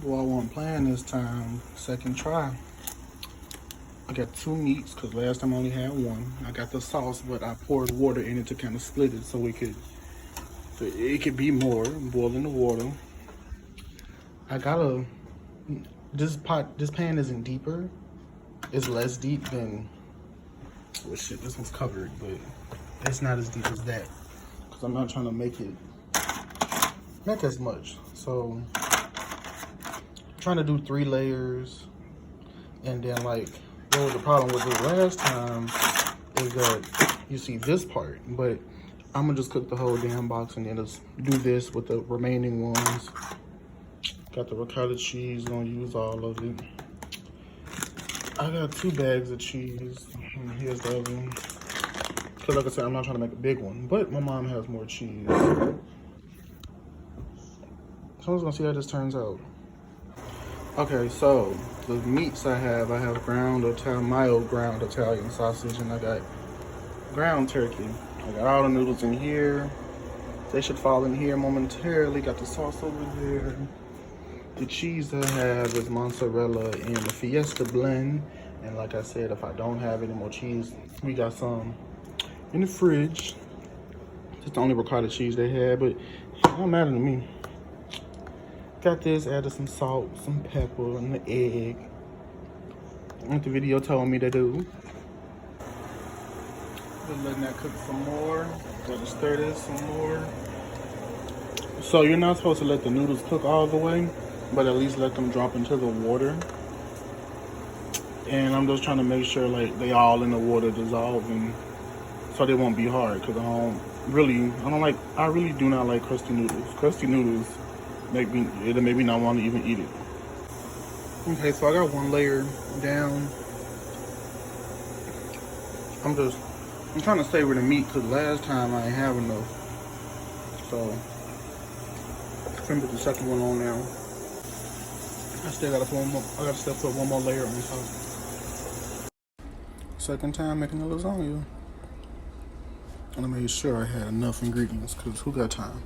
Well, I wasn't playing this time. Second try. I got two meats because last time I only had one. I got the sauce, but I poured water in it to kind of split it so it could be more. Boiling the water. I got this pan isn't deeper. It's less deep than, well shit, this one's covered, but it's not as deep as that. Because I'm not trying to make as much. So, I'm trying to do 3 layers. And then like, what was the problem with this last time is that you see this part, but I'm gonna just cook the whole damn box and then just do this with the remaining ones. Got the ricotta cheese, gonna use all of it. I got 2 bags of cheese. Here's the other one. Cause like I said, I'm not trying to make a big one, but my mom has more cheese. Someone's gonna see how this turns out. Okay, so the meats I have mild ground Italian sausage, and I got ground turkey. I got all the noodles in here. They should fall in here momentarily. Got the sauce over there. The cheese I have is mozzarella and the Fiesta blend. And like I said, if I don't have any more cheese, we got some in the fridge. It's the only ricotta cheese they had, but it don't matter to me. Got this, added some salt, some pepper, and the egg. What the video told me to do. Just letting that cook some more. Gotta stir this some more. So you're not supposed to let the noodles cook all the way, but at least let them drop into the water. And I'm just trying to make sure like they all in the water dissolving, so they won't be hard. Cause I really do not like crusty noodles. Crusty noodles it'll make me not want to even eat it. Okay, so I got 1 layer down. I'm trying to savor the meat because last time I ain't have enough. So I'm put the second one on now. I still gotta put one more layer on top. Second time making the lasagna. And I made sure I had enough ingredients because who got time?